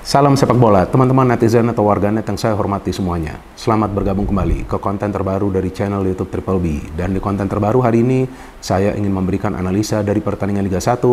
Salam sepak bola, teman-teman netizen atau warganet yang saya hormati semuanya. Selamat bergabung kembali ke konten terbaru dari channel YouTube Triple B. Dan di konten terbaru hari ini, saya ingin memberikan analisa dari pertandingan Liga 1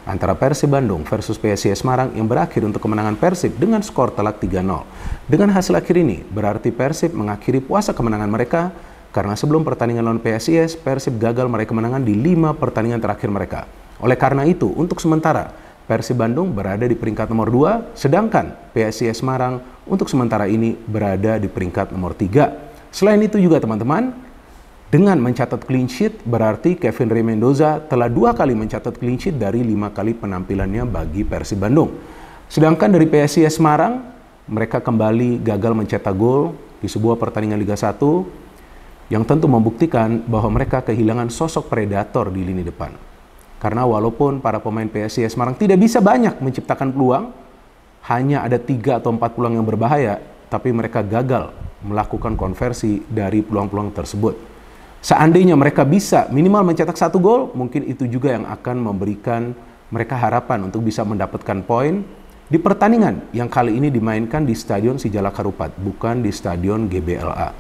antara Persib Bandung versus PSIS Semarang yang berakhir untuk kemenangan Persib dengan skor telak 3-0. Dengan hasil akhir ini, berarti Persib mengakhiri puasa kemenangan mereka karena sebelum pertandingan lawan PSIS, Persib gagal meraih kemenangan di 5 pertandingan terakhir mereka. Oleh karena itu, untuk sementara, Persib Bandung berada di peringkat nomor 2, sedangkan PSIS Semarang untuk sementara ini berada di peringkat nomor 3. Selain itu juga teman-teman, dengan mencatat clean sheet berarti Kevin Rey Mendoza telah 2 kali mencatat clean sheet dari 5 kali penampilannya bagi Persib Bandung. Sedangkan dari PSIS Semarang, mereka kembali gagal mencetak gol di sebuah pertandingan Liga 1 yang tentu membuktikan bahwa mereka kehilangan sosok predator di lini depan. Karena walaupun para pemain PSIS Semarang tidak bisa banyak menciptakan peluang, hanya ada 3 atau 4 peluang yang berbahaya, tapi mereka gagal melakukan konversi dari peluang-peluang tersebut. Seandainya mereka bisa minimal mencetak 1 gol, mungkin itu juga yang akan memberikan mereka harapan untuk bisa mendapatkan poin di pertandingan yang kali ini dimainkan di Stadion Sijalak Harupat, bukan di Stadion GBLA.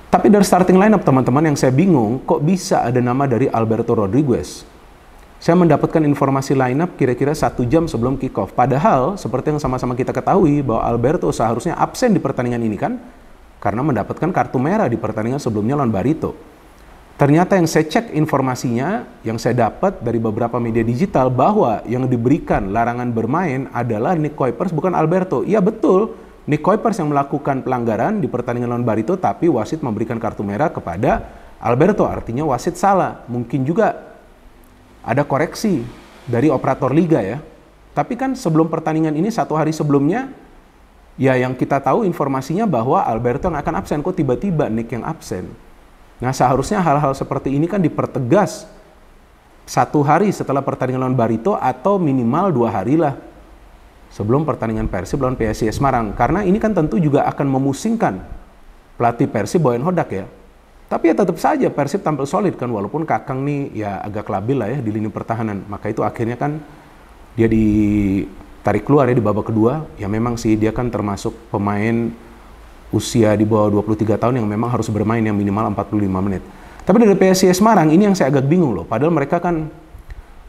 Tapi dari starting lineup teman-teman yang saya bingung, kok bisa ada nama dari Alberto Rodriguez? Saya mendapatkan informasi lineup kira-kira 1 jam sebelum kick-off. Padahal, seperti yang sama-sama kita ketahui bahwa Alberto seharusnya absen di pertandingan ini kan, karena mendapatkan kartu merah di pertandingan sebelumnya lawan Barito. Ternyata yang saya cek informasinya, yang saya dapat dari beberapa media digital, bahwa yang diberikan larangan bermain adalah Nick Kuipers, bukan Alberto. Iya betul, Nick Kuipers yang melakukan pelanggaran di pertandingan lawan Barito, tapi wasit memberikan kartu merah kepada Alberto. Artinya wasit salah. Mungkin juga ada koreksi dari operator liga ya. Tapi kan sebelum pertandingan ini 1 hari sebelumnya, ya yang kita tahu informasinya bahwa Alberto yang akan absen. Kok tiba-tiba Nick yang absen? Nah seharusnya hal-hal seperti ini kan dipertegas 1 hari setelah pertandingan lawan Barito atau minimal 2 hari lah sebelum pertandingan Persib lawan PSIS Semarang. Karena ini kan tentu juga akan memusingkan pelatih Persib Boyan Hodak ya. Tapi ya tetap saja Persib tampil solid kan, walaupun Kakang nih ya agak labil lah ya di lini pertahanan. Maka itu akhirnya kan dia ditarik keluar ya di babak kedua. Ya memang sih dia kan termasuk pemain usia di bawah 23 tahun yang memang harus bermain yang minimal 45 menit. Tapi dari PSIS Semarang ini yang saya agak bingung loh. Padahal mereka kan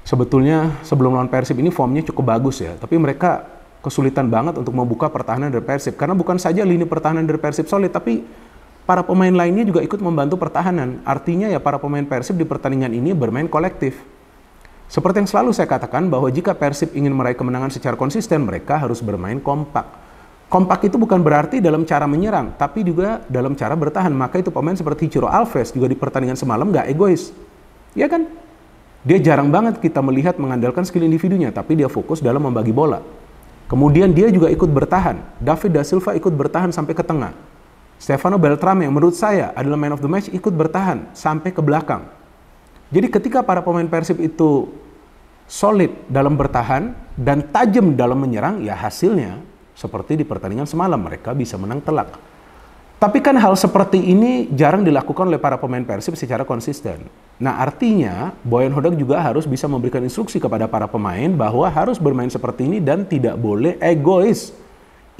sebetulnya sebelum lawan Persib ini formnya cukup bagus ya. Tapi mereka kesulitan banget untuk membuka pertahanan dari Persib. Karena bukan saja lini pertahanan dari Persib solid, tapi para pemain lainnya juga ikut membantu pertahanan. Artinya ya para pemain Persib di pertandingan ini bermain kolektif. Seperti yang selalu saya katakan bahwa jika Persib ingin meraih kemenangan secara konsisten, mereka harus bermain kompak. Kompak itu bukan berarti dalam cara menyerang, tapi juga dalam cara bertahan. Maka itu pemain seperti Ciro Alves juga di pertandingan semalam nggak egois. Ya kan? Dia jarang banget kita melihat mengandalkan skill individunya, tapi dia fokus dalam membagi bola. Kemudian dia juga ikut bertahan. David da Silva ikut bertahan sampai ke tengah. Stefano Beltrame yang menurut saya adalah man of the match ikut bertahan sampai ke belakang. Jadi ketika para pemain Persib itu solid dalam bertahan dan tajam dalam menyerang, ya hasilnya seperti di pertandingan semalam mereka bisa menang telak. Tapi kan hal seperti ini jarang dilakukan oleh para pemain Persib secara konsisten. Nah artinya Boyan Hodak juga harus bisa memberikan instruksi kepada para pemain bahwa harus bermain seperti ini dan tidak boleh egois.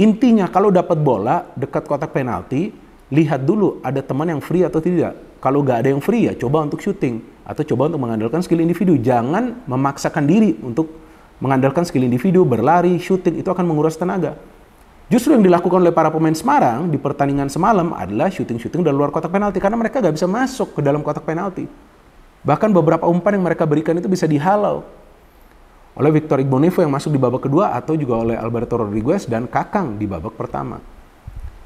Intinya kalau dapat bola dekat kotak penalti, lihat dulu ada teman yang free atau tidak. Kalau nggak ada yang free ya coba untuk shooting atau coba untuk mengandalkan skill individu. Jangan memaksakan diri untuk mengandalkan skill individu, berlari, shooting, itu akan menguras tenaga. Justru yang dilakukan oleh para pemain Semarang di pertandingan semalam adalah shooting-shooting dari luar kotak penalti karena mereka nggak bisa masuk ke dalam kotak penalti. Bahkan beberapa umpan yang mereka berikan itu bisa dihalau oleh Victor Igbonevo yang masuk di babak kedua atau juga oleh Alberto Rodriguez dan Kakang di babak pertama.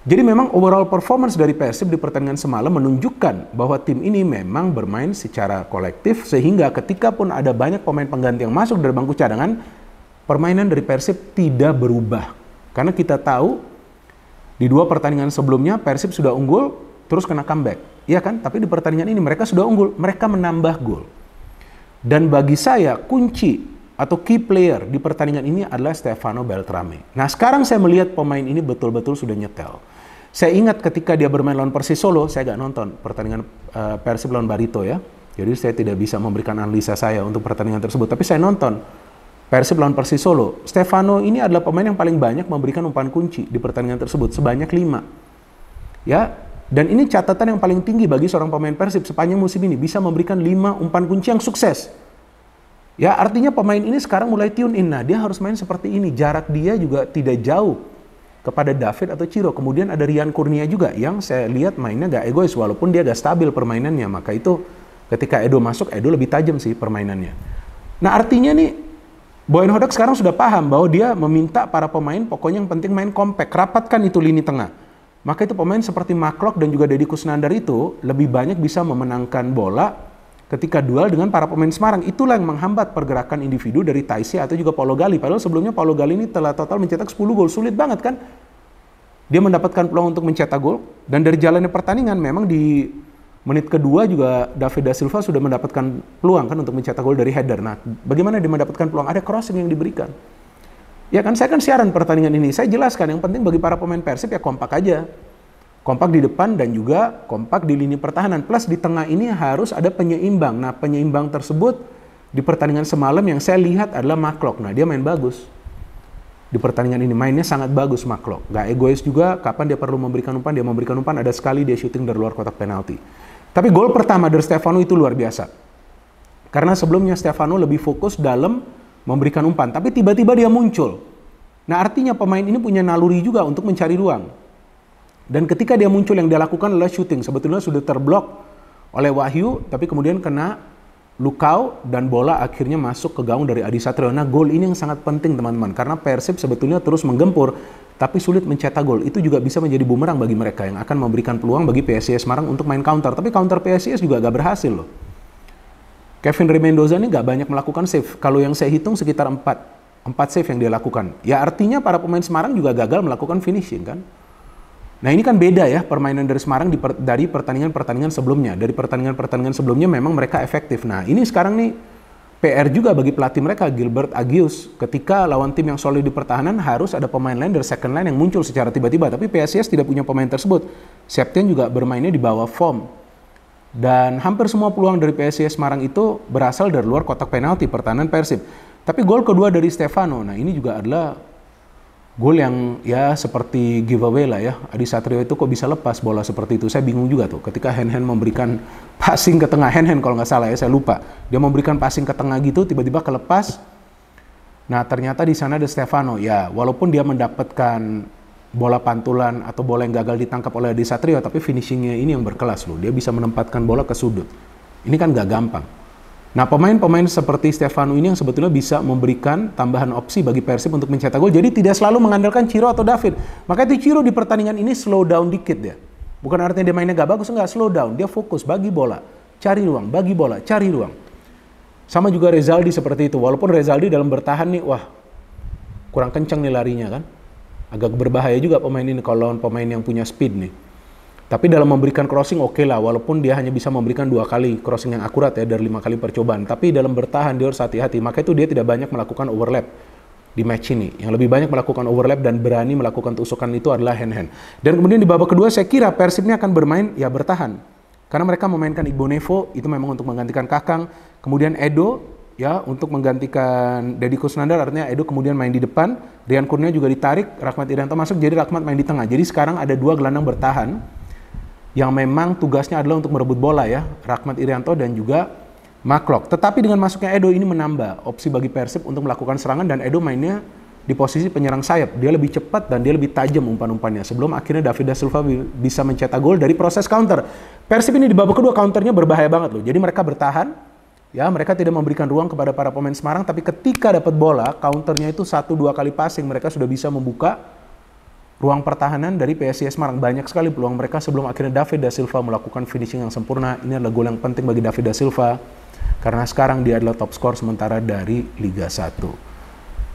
Jadi memang overall performance dari Persib di pertandingan semalam menunjukkan bahwa tim ini memang bermain secara kolektif sehingga ketika pun ada banyak pemain pengganti yang masuk dari bangku cadangan, permainan dari Persib tidak berubah. Karena kita tahu di 2 pertandingan sebelumnya Persib sudah unggul terus kena comeback. Iya kan? Tapi di pertandingan ini mereka sudah unggul, mereka menambah gol. Dan bagi saya kunci atau key player di pertandingan ini adalah Stefano Beltrame. Nah sekarang saya melihat pemain ini betul-betul sudah nyetel. Saya ingat ketika dia bermain lawan Persis Solo, saya nggak nonton pertandingan Persib lawan Barito ya. Jadi saya tidak bisa memberikan analisa saya untuk pertandingan tersebut. Tapi saya nonton Persib lawan Persis Solo. Stefano ini adalah pemain yang paling banyak memberikan umpan kunci di pertandingan tersebut, sebanyak 5. Ya, dan ini catatan yang paling tinggi bagi seorang pemain Persib sepanjang musim ini, bisa memberikan 5 umpan kunci yang sukses. Ya, artinya pemain ini sekarang mulai tune in. Nah, dia harus main seperti ini. Jarak dia juga tidak jauh kepada David atau Ciro. Kemudian ada Rian Kurnia juga yang saya lihat mainnya gak egois walaupun dia gak stabil permainannya. Maka itu ketika Edo masuk, Edo lebih tajam sih permainannya. Nah, artinya nih Boyan Hodak sekarang sudah paham bahwa dia meminta para pemain pokoknya yang penting main kompak, rapatkan itu lini tengah. Maka itu pemain seperti Maklok dan juga Deddy Kusnandar itu lebih banyak bisa memenangkan bola ketika duel dengan para pemain Semarang. Itulah yang menghambat pergerakan individu dari Taisi atau juga Paulo Gali. Padahal sebelumnya Paulo Gali ini telah total mencetak 10 gol. Sulit banget kan? Dia mendapatkan peluang untuk mencetak gol. Dan dari jalannya pertandingan memang di menit kedua juga David da Silva sudah mendapatkan peluang kan untuk mencetak gol dari header. Nah, bagaimana dia mendapatkan peluang? Ada crossing yang diberikan. Ya kan, saya kan siaran pertandingan ini. Saya jelaskan yang penting bagi para pemain Persib ya kompak aja. Kompak di depan dan juga kompak di lini pertahanan. Plus di tengah ini harus ada penyeimbang. Nah, penyeimbang tersebut di pertandingan semalam yang saya lihat adalah Maklok. Nah, dia main bagus. Di pertandingan ini mainnya sangat bagus Maklok. Gak egois juga, kapan dia perlu memberikan umpan, dia memberikan umpan. Ada sekali dia syuting dari luar kotak penalti. Tapi gol pertama dari Stefano itu luar biasa. Karena sebelumnya Stefano lebih fokus dalam memberikan umpan. Tapi tiba-tiba dia muncul. Nah, artinya pemain ini punya naluri juga untuk mencari ruang. Dan ketika dia muncul yang dia lakukan adalah shooting. Sebetulnya sudah terblok oleh Wahyu, tapi kemudian kena Lukau dan bola akhirnya masuk ke gawang dari Adi Satrio. Nah, gol ini yang sangat penting teman-teman. Karena Persib sebetulnya terus menggempur, tapi sulit mencetak gol. Itu juga bisa menjadi bumerang bagi mereka yang akan memberikan peluang bagi PSIS Semarang untuk main counter. Tapi counter PSIS juga gak berhasil loh. Kevin Remendoza ini gak banyak melakukan save. Kalau yang saya hitung sekitar 4 save yang dia lakukan. Ya artinya para pemain Semarang juga gagal melakukan finishing kan. Nah, ini kan beda ya permainan dari Semarang dari pertandingan-pertandingan sebelumnya. Dari pertandingan-pertandingan sebelumnya memang mereka efektif. Nah, ini sekarang nih PR juga bagi pelatih mereka, Gilbert Agius. Ketika lawan tim yang solid di pertahanan, harus ada pemain lain dari second line yang muncul secara tiba-tiba. Tapi PSIS tidak punya pemain tersebut. Septian juga bermainnya di bawah form. Dan hampir semua peluang dari PSIS Semarang itu berasal dari luar kotak penalti pertahanan Persib. Tapi gol kedua dari Stefano, nah ini juga adalah gol yang ya seperti giveaway lah ya. Adi Satrio itu kok bisa lepas bola seperti itu. Saya bingung juga tuh ketika Hen-Hen memberikan passing ke tengah. Hen-Hen kalau nggak salah ya, saya lupa. Dia memberikan passing ke tengah gitu, tiba-tiba kelepas. Nah, ternyata di sana ada Stefano. Ya, walaupun dia mendapatkan bola pantulan atau bola yang gagal ditangkap oleh Adi Satrio, tapi finishingnya ini yang berkelas loh. Dia bisa menempatkan bola ke sudut. Ini kan nggak gampang. Nah, pemain-pemain seperti Stefano ini yang sebetulnya bisa memberikan tambahan opsi bagi Persib untuk mencetak gol. Jadi tidak selalu mengandalkan Ciro atau David. Maka itu Ciro di pertandingan ini slow down dikit ya. Bukan artinya dia mainnya gak bagus, enggak, slow down. Dia fokus, bagi bola, cari ruang, bagi bola, cari ruang. Sama juga Rezaldi seperti itu. Walaupun Rezaldi dalam bertahan nih, wah kurang kencang nih larinya kan. Agak berbahaya juga pemain ini kalau lawan pemain yang punya speed nih. Tapi dalam memberikan crossing oke lah, walaupun dia hanya bisa memberikan 2 kali crossing yang akurat ya dari 5 kali percobaan. Tapi dalam bertahan dia harus hati-hati, maka itu dia tidak banyak melakukan overlap di match ini. Yang lebih banyak melakukan overlap dan berani melakukan tusukan itu adalah Hen-Hen. Dan kemudian di babak kedua saya kira Persib ini akan bermain ya bertahan. Karena mereka memainkan Igbo Nevo, itu memang untuk menggantikan Kakang. Kemudian Edo ya untuk menggantikan Deddy Kusnandar, artinya Edo kemudian main di depan. Rian Kurnia juga ditarik, Rahmat Irianto masuk, jadi Rahmat main di tengah. Jadi sekarang ada 2 gelandang bertahan yang memang tugasnya adalah untuk merebut bola ya, Rahmat Irianto dan juga Maklok. Tetapi dengan masuknya Edo ini menambah opsi bagi Persib untuk melakukan serangan, dan Edo mainnya di posisi penyerang sayap. Dia lebih cepat dan dia lebih tajam umpan-umpannya. Sebelum akhirnya David da Silva bisa mencetak gol dari proses counter. Persib ini di babak kedua counternya berbahaya banget loh. Jadi mereka bertahan, ya mereka tidak memberikan ruang kepada para pemain Semarang, tapi ketika dapat bola, counternya itu 1-2 kali passing, mereka sudah bisa membuka ruang pertahanan dari PSIS Semarang. Banyak sekali peluang mereka sebelum akhirnya David da Silva melakukan finishing yang sempurna. Ini adalah gol yang penting bagi David da Silva karena sekarang dia adalah top skor sementara dari Liga 1.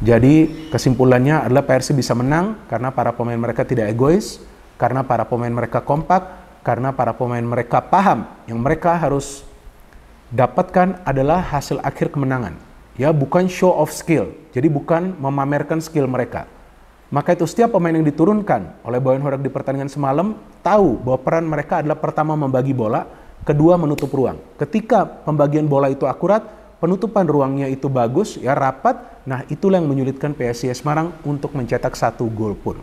Jadi kesimpulannya adalah Persib bisa menang karena para pemain mereka tidak egois, karena para pemain mereka kompak, karena para pemain mereka paham yang mereka harus dapatkan adalah hasil akhir kemenangan. Ya, bukan show of skill. Jadi bukan memamerkan skill mereka. Maka itu setiap pemain yang diturunkan oleh Boyan Hodak di pertandingan semalam tahu bahwa peran mereka adalah pertama membagi bola, kedua menutup ruang. Ketika pembagian bola itu akurat, penutupan ruangnya itu bagus, ya rapat. Nah, itulah yang menyulitkan PSIS Semarang untuk mencetak 1 gol pun.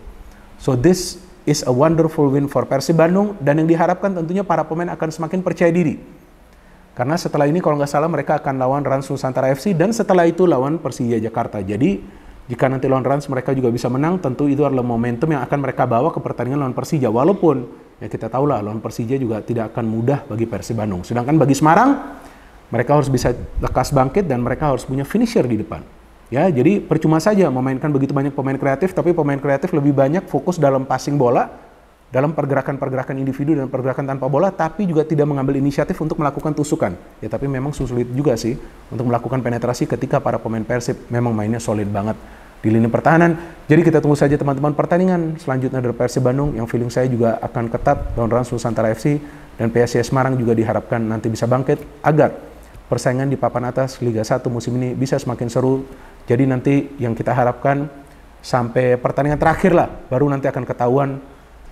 So this is a wonderful win for Persib Bandung, dan yang diharapkan tentunya para pemain akan semakin percaya diri. Karena setelah ini kalau nggak salah mereka akan lawan Rans Nusantara FC dan setelah itu lawan Persija Jakarta. Jadi jika nanti lawan Rans mereka juga bisa menang, tentu itu adalah momentum yang akan mereka bawa ke pertandingan lawan Persija. Walaupun ya kita tahu lah lawan Persija juga tidak akan mudah bagi Persib Bandung. Sedangkan bagi Semarang, mereka harus bisa lekas bangkit dan mereka harus punya finisher di depan. Ya, jadi percuma saja memainkan begitu banyak pemain kreatif, tapi pemain kreatif lebih banyak fokus dalam passing bola, dalam pergerakan-pergerakan individu dan pergerakan tanpa bola, tapi juga tidak mengambil inisiatif untuk melakukan tusukan. Ya, tapi memang sulit juga sih untuk melakukan penetrasi ketika para pemain Persib memang mainnya solid banget di lini pertahanan. Jadi kita tunggu saja teman-teman pertandingan selanjutnya dari Persib Bandung yang feeling saya juga akan ketat lawan Rans Nusantara FC, dan PSIS Semarang juga diharapkan nanti bisa bangkit agar persaingan di papan atas Liga 1 musim ini bisa semakin seru. Jadi nanti yang kita harapkan sampai pertandingan terakhir lah, baru nanti akan ketahuan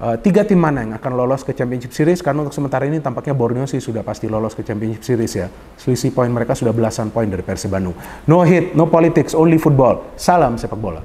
3 tim mana yang akan lolos ke Championship Series. Karena untuk sementara ini tampaknya Borneo sih sudah pasti lolos ke Championship Series ya. Selisih poin mereka sudah belasan poin dari Persib Bandung. No hit, no politics, only football. Salam sepak bola.